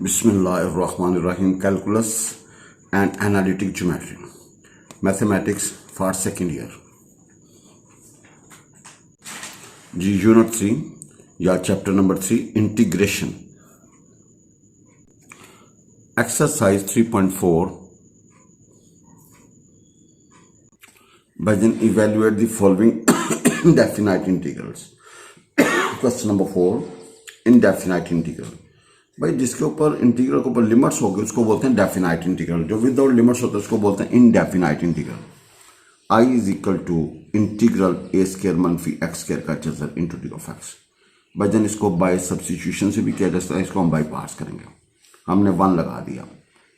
Bismillahirrahmanirrahim. Calculus and Analytic Geometry. Mathematics for second year. Unit 3 या chapter number 3 integration. Exercise 3.4. Then evaluate the following indefinite integrals. Question number 4. Indefinite integral. भाई जिसके ऊपर integral के ऊपर limits होगी उसको बोलते हैं डेफिनाइट इंटीग्रल, जो विदाउट लिमिट्स होता है उसको बोलते हैं indefinite integral. I is equal to integral A square मनफी एक्स स्क्वायर का जजर इंटू डी ऑफ एक्स. भाईजान इसको बाय सब्स्टिट्यूशन से भी किया जा सकता है, इसको हम बाई पार्ट्स करेंगे. हमने 1 लगा दिया.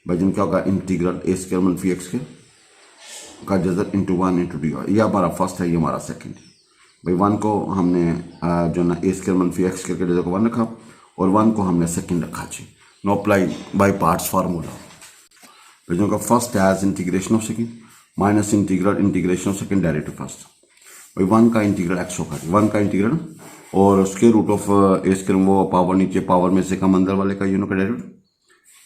भाईजान क्या होगा, इंटीग्रल ए स्क्वायर मनफी एक्स स्क्वायर का जजर इंटू 1 इंटू डी. ये हमारा फर्स्ट है, ये हमारा सेकेंड है. भाई 1 को हमने जो ना ए स्क्वायर मनफी एक्स स्क्वायर के जजर को 1 रखा और 1 को हमने सेकंड रखा G. Now apply by parts formula. जो का first as integration of second minus integral integration of second derivative first. भाई 1 का इंटीग्रल एक्स होगा, 1 का इंटीग्रल और square root of A square वो पावर नीचे पावर में से कम अंदर वाले का यूनो का derivative.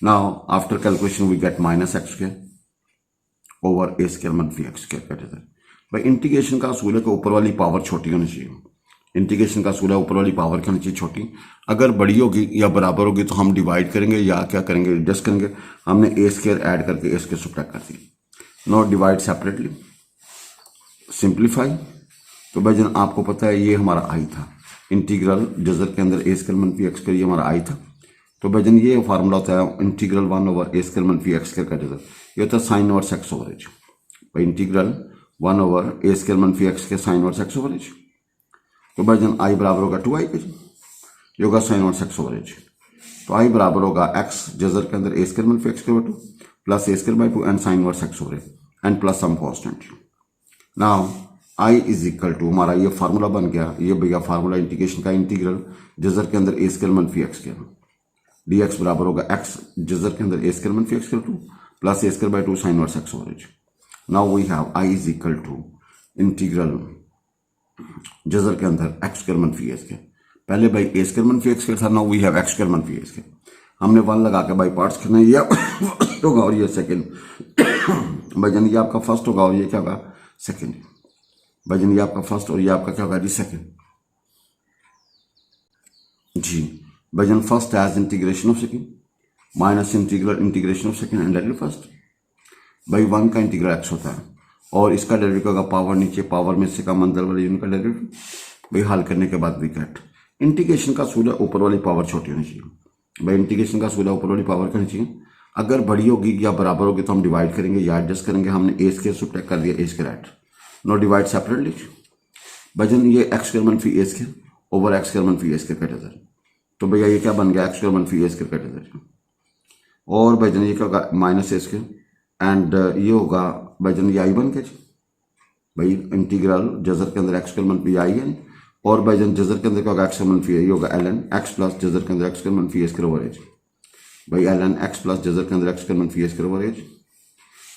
Now after calculation we get minus X square over A square मनफी एक्स स्क्वायर का जैसे. भाई इंटीग्रेशन का असूल है कि ऊपर वाली पावर छोटी होनी चाहिए. इंटीग्रेशन का असूल है ऊपर वाली पावर क्या होनी चाहिए, छोटी. अगर बड़ी होगी या बराबर होगी तो हम डिवाइड करेंगे या क्या करेंगे, एडजस्ट करेंगे. हमने ए स्क्वायर ऐड करके ए स्क्वायर सब्ट्रैक्ट कर दी. Not divide separately, simplify. तो भाई जन आपको पता है ये हमारा आई था, इंटीग्रल जजर के अंदर ए स्क्वायर मनफी एक्स स्क्वायर, ये हमारा आई था. तो भाई जन ये फार्मूला होता है इंटीग्रल 1 ओवर ए स्क्वायर मनफी एक्स स्क्वायर का जजर, ये होता है sine over X over H. भाई इंटीग्रल 1 ओवर ए स्क्वायर मनफी एक्स के sine over X over H. तो भाई जन आई बराबर होगा 2i के, ये होगा sine over X over H. तो आई बराबर होगा एक्स जजर के अंदर ए स्क्वायर मनफी X square 2 plus A square by 2 and sine over X over H and plus some constant. Now I is equal to हमारा ये फार्मूला बन गया. ये भैया फार्मूला इंटीग्रेशन का, इंटीग्रल जजर के अंदर ए स्क्वायर मनफी एक्स स्क्वायर डी एक्स बराबर होगा एक्स जजर के अंदर ए स्क्वायर मनफी X square 2 plus A square by 2 sine over X over H. Now we have I is equal to integral जजर के अंदर एक्स स्क्वायर मनफी एक्स स्क्वायर. पहले भाई ए स्क्वायर मनफी एक्स स्क्वायर था, now we have X square मनफी X square. हमने 1 लगा के बाई पार्ट्स करना है, ये होगा और ये सेकंड. भाई जन ये आपका फर्स्ट होगा और ये क्या होगा, सेकंड. भाई जन ये आपका फर्स्ट और ये आपका क्या होगा जी, सेकंड जी. भाई जन first as integration of second minus integral integration of second and derivative first. भाई 1 का इंटीग्रल एक्स होता है और इसका डेरिवेटिव होगा पावर नीचे पावर में से कम अंदर वाले यूनिट का डेरिवेटिव. भाई हल करने के बाद वी गेट इंटीग्रेशन का असूल है ऊपर वाली पावर छोटी होनी चाहिए. भाई इंटीग्रेशन का असूल है ऊपर वाली पावर करनी चाहिए. अगर बड़ी होगी या बराबर होगी तो हम डिवाइड करेंगे या एडजस्ट करेंगे. हमने ए स्क्वायर सब्ट्रैक्ट कर दिया, a square add, no divide separately. भजन ये एक्स स्क्वायर मनफी ए स्क्वायर ओवर एक्स स्क्वायर मनफी ए स्क्वायर का डेरिवेटिव. तो भैया ये क्या बन गया, एक्स स्क्वायर मनफी ए स्क्वायर का डेरिवेटिव. और भजन ये क्या होगा, माइनस ए स्क्वायर एंड ये होगा भजन ये आई बन गया. भाई इंटीग्रल जजर के अंदर एक्स स्क्वायर मनफी आई है और भाई जन जजर के अंदर क्या होगा, एक्स स्क्वायर मनफी ये होगा एल एन एक्स प्लस जजर के अंदर एक्स स्क्वायर मनफी ए स्क्वायर ओवर एच. भाई एल एन एक्स प्लस जजर के अंदर एक्स स्क्वायर मनफी ए स्क्वायर ओवर एच.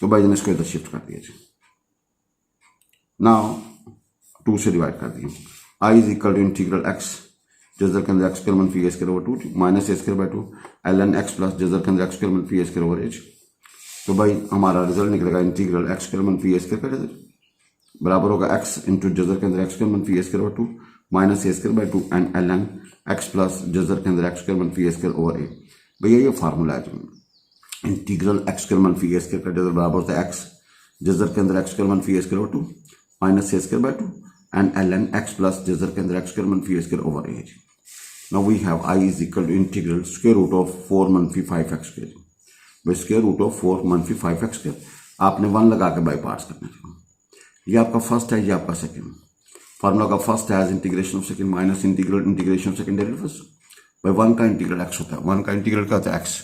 तो भाई जन इसको इधर शिफ्ट कर दिया. नाउ 2 से डिवाइड कर दिया. I is equal to integral x जजर के अंदर एक्स स्क्वायर मनफी ए square over 2 minus a square by 2 l N x plus जजर के अंदर एक्स स्क्वायर मनफी ए स्क्वायर ओवर एच. तो भाई हमारा रिजल्ट निकलेगा इंटीग्रल एक्स स्क्वायर मनफी ए स्क्वायर का रिजल्ट बराबर होगा एक्स इंटू जजर के अंदर एक्स स्क्वायर मनफी ए square over 2 minus a square by 2 and l N x plus जजर के अंदर एक्स स्क्वायर मनफी ए स्क्वायर ओवर ए. भैया ये फार्मूला है इंटीग्रल एक्स स्क्वायर मनफी ए स्क्वायर का जजर बराबर होता है एक्स जजर के अंदर एक्स स्क्वायर मनफी ए square over 2 minus a square by 2 and l N x plus जजर के अंदर एक्स स्क्वायर मनफी ए square over a. Now we have I is equal to integral square root of 4 मनफी 5 एक्स स्क्वायर. भाई square root of 4 मनफी 5 x square आपने 1 लगा के बाई पार्ट्स करना है. ये आपका फर्स्ट है, ये आपका सेकंड. फार्मूला का फर्स्ट है as integration of second minus integral integration of second derivative first. भाई 1 का इंटीग्रल एक्स होता है, 1 का इंटीग्रल क्या होता है एक्स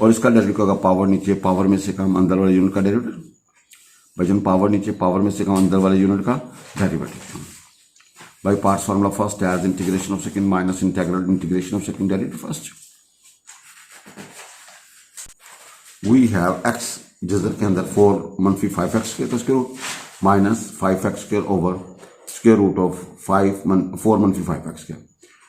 और इसका डेरिवेटिव होगा पावर नीचे पावर में से कम अंदर वाले यूनिट का डेरिवेटिव. भाई जन पावर नीचे पावर में से कम अंदर वाले यूनिट का डेरिवेटिव. भाई पार्ट्स फार्मूला फर्स्ट है as integration of second minus integral integration of second derivative first. We have X जजर के अंदर 4 मनफी 5 एक्स स्क्वायर का square root minus 5 x square over square root of 4 मनफी 5 एक्स स्क्वायर.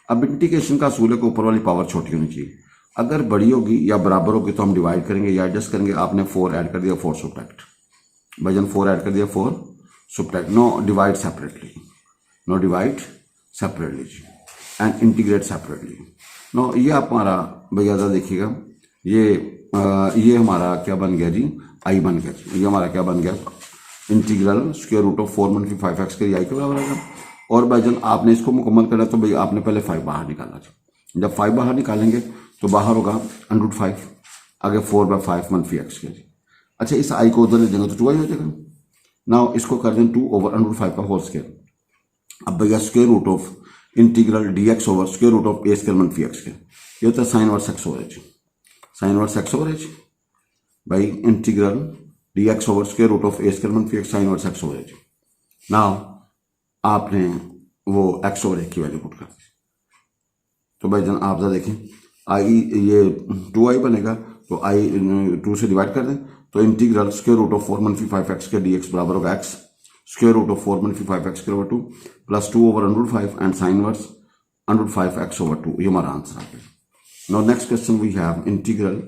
अब integration का असूल है कि ऊपर वाली पावर छोटी होनी चाहिए अगर बड़ी होगी या बराबर होगी तो हम डिवाइड करेंगे या एडजस्ट करेंगे। आपने 4 ऐड कर दिया, 4 सब्ट्रैक्ट, भाईजान 4 ऐड कर दिया, 4 subtract. No divide separately, no divide separately जी, एंड इंटीग्रेट सेपरेटली। नो ये आप हमारा भैया देखिएगा, ये हमारा क्या बन गया जी, आई बन गया जी। ये हमारा क्या बन गया, integral square root of 4 - 5x के आई के बराबर आएगा। और भाईजान आपने इसको मुकम्मल करना तो भैया आपने पहले 5 बाहर निकालना जी। जब 5 बाहर निकालेंगे तो बाहर होगा √5, आगे 4/5 - x के जी। अच्छा, इस आई को उधर ले जाएंगे तो 2i हो जाएगा। ना इसको कर दें 2/√5 का होल स्क्वायर। अब भैया square root of integral dx over square root of a square - x के, ये होता है sine inverse x over h, sine inverse x over h भाई, integral dx over square root of a square - x sine inverse x over h। Now आपने वो x over h की value put कर दी। तो भाईजान आप जरा देखें, आई ये 2i बनेगा तो i 2 से डिवाइड कर दें तो integral square root of 4 - 5x के dx बराबर होगा x square root of 4 - 5x के over 2 plus 2/√5 and sine inverse √5x over 2। ये हमारा आंसर आ गया। Now next question we have integral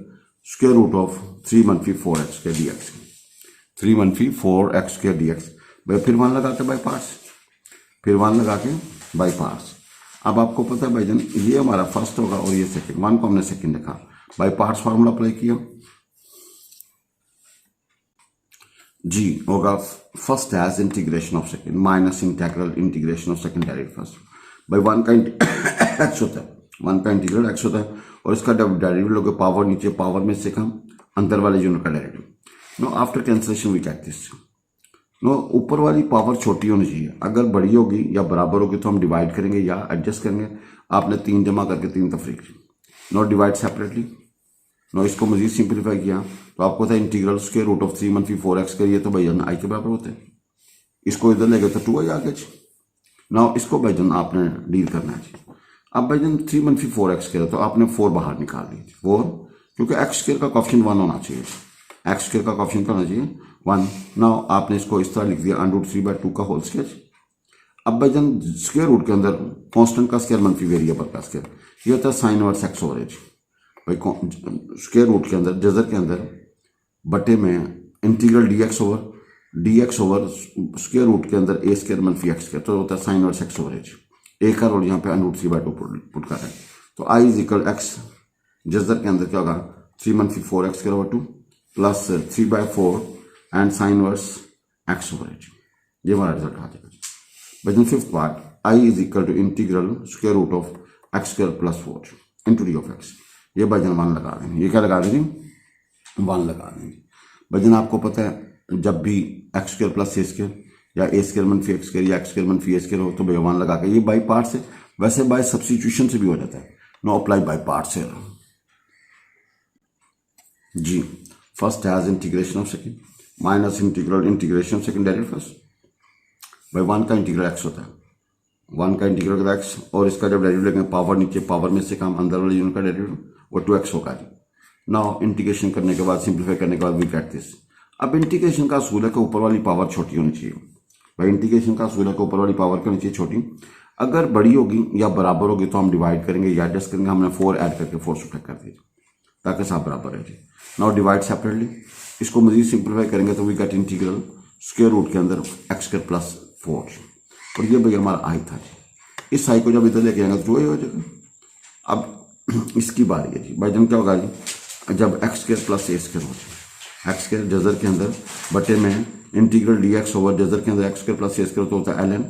square root of 3 - 4x के dx, 3 - 4x के dx। भाई फिर 1 लगा के बाई पार्ट्स, फिर 1 लगा के बाई पार्ट्स। अब आपको पता है भाईजान ये हमारा फर्स्ट होगा और ये सेकंड, 1 को हमने सेकंड लिखा, बाई पार्ट्स फार्मूला अप्लाई किया जी, होगा first as integration of second minus integral integration of second direct first. भाई 1 का x होता है, 1 का इंटीग्रल x होता है और इसका डेरिवेटिव लोगे पावर नीचे, पावर में से कम अंदर वाले यूनिट का derivative. No after cancellation we get this. No ऊपर वाली पावर छोटी होनी चाहिए, अगर बड़ी होगी या बराबर होगी तो हम डिवाइड करेंगे या एडजस्ट करेंगे। आपने 3 जमा करके 3 तफरीक, नो डिवाइड सेपरेटली। नो इसको मजीद सिंप्लीफाई किया तो आपको था integral square root of 3 - 4x करिए तो भाईजान आई के बराबर होते हैं। इसको इधर ले गए तो 2i आ गया जी। नाउ इसको भाईजान आपने डील करना है जी। अब भाईजान 3 - 4x करें तो आपने 4 बाहर निकाल ली 4, क्योंकि x स्क्वायर का कॉफिशिएंट 1 होना चाहिए, x स्क्वायर का कॉफिशिएंट होना चाहिए 1। नाउ आपने इसको इस तरह लिख दिया √3/2 का होल स्क्वायर। अब भाईजान स्क्वायर रूट के अंदर कांस्टेंट का स्क्वायर - वेरिएबल का स्क्वायर, ये होता है sine inverse x over h। भाई स्क्वायर रूट के अंदर जजर के अंदर बटे में integral dx over square root के अंदर a स्क्वायर - x के, तो होता है sine inverse x over h। A का रोल यहाँ पे √3/2 पुट कर रहे हैं तो i = x, जजर के अंदर क्या होगा 3 - 4x के over 2 plus 3/4 and sine inverse x over h। ये हमारा रिजल्ट आ जाएगा। भाई fifth part, i = integral square root of x square plus 4 into d of x। ये भाईजान 1 लगा देंगे, ये क्या लगा देंगे 1 लगा देंगे। भाईजान आपको पता है जब भी x square plus a square या a स्क्वायर - x स्क्वायर या x स्क्वायर - a स्क्वायर हो तो भैया 1 लगा के, ये बाई पार्ट से, वैसे बाय सब्स्टिट्यूशन से भी हो जाता है। नो अप्लाई बाई पार्ट से जी। First as integration of second minus integral integration of second direct first. भाई 1 का इंटीग्रल x होता है, 1 का इंटीग्रल x और इसका जब डेरिवेटिव लेंगे पावर नीचे, पावर में से कम अंदर वाले यूनिट का डेरिवेटिव वो 2x होगा जी। नाउ इंटीग्रेशन करने के बाद, सिंप्लीफाई करने के बाद वी गेट दिस। अब इंटीग्रेशन का असूल है कि ऊपर वाली पावर छोटी होनी चाहिए। भाई इंटीग्रेशन का असूल है कि ऊपर वाली पावर क्या होनी चाहिए छोटी, अगर बड़ी होगी या बराबर होगी तो हम डिवाइड करेंगे या एडजस्ट करेंगे। हमने 4 ऐड करके 4 सब्ट्रैक्ट कर दिए ताकि सब बराबर है जी। नाउ डिवाइड सेपरेटली, इसको मजीद सिंप्लीफाई करेंगे तो we get integral square root के अंदर x स्क्वायर प्लस 4 और ये भैया हमारा आई था जी। इस आई को जब इधर लेके आएंगे तो 2 हो जाएगा। अब इसकी बारी है जी। भाईजान क्या होगा जी, जब x square plus a square हो जाए, x स्क्वायर जजर के अंदर बटे में इंटीग्रल dx ओवर जजर के अंदर x square plus a square तो होता है ln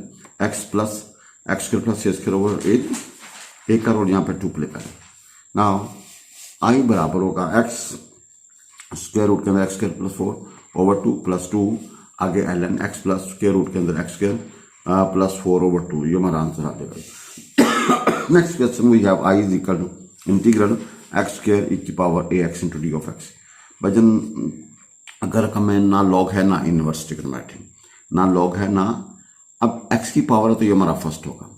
x plus x square plus a square over a का रोल यहाँ पे 2 प्ले करें। नाउ आई बराबर होगा x स्क्वायर रूट के अंदर x square plus 4 over 2 plus 2 आगे ln x plus square root के अंदर x स्क्वायर प्लस 4 ओवर 2। ये हमारा आंसर आ जाएगा। Next question we have i = integral x square e की power ax into D of x। भाईजान अगर रकम में ना लॉग है ना इनवर्स ट्रिग्नोमेट्री, ना लॉग है ना, अब x की पावर है तो ये हमारा फर्स्ट होगा,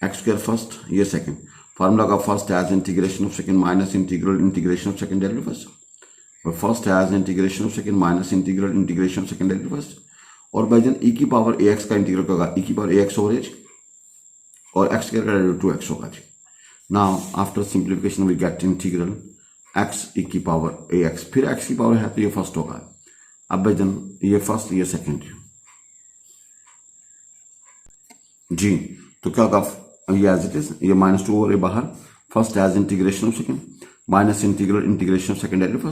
x स्क्वायर फर्स्ट, ये सेकंड। फार्मूला का first as integration of second minus integral integration of second derivative first, first as integration of second minus integral integration of second derivative first. और भाईजान e की power ax का integral होगा e की power ax over h और x square का derivative 2x होगा जी। Now after simplification we get integral x e की पावर ए एक्स, फिर एक्स की पावर है तो ये फर्स्ट होगा। अब भाई जन ये फर्स्ट ये सेकेंड जी, तो क्या होगा ये एज इट इज, ये -2 और ये बाहर, first as integration of second minus integral integration of second derivative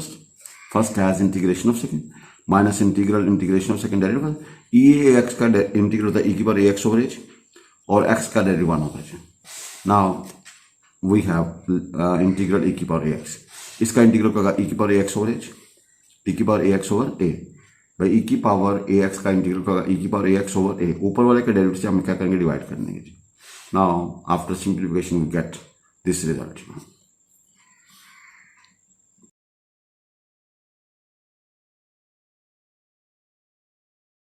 first as integration of second minus integral integration of second derivative E X का इंटीग्रल होता है ई की पावर ए एक्स ओवर एच और X का derivative 1 होता है। Now we have integral E की power ए X, इसका इंटीग्रल होगा ई की पावर ए एक्स ओवर एच, ई की पावर ए एक्स ओवर ए, भाई ई की पावर ए एक्स का इंटीग्रल होगा ई की पावर ए एक्स ओवर ए, ऊपर वाले के डेरिवेटिव से हम क्या करेंगे डिवाइड कर देंगे। Now after simplification we get this result.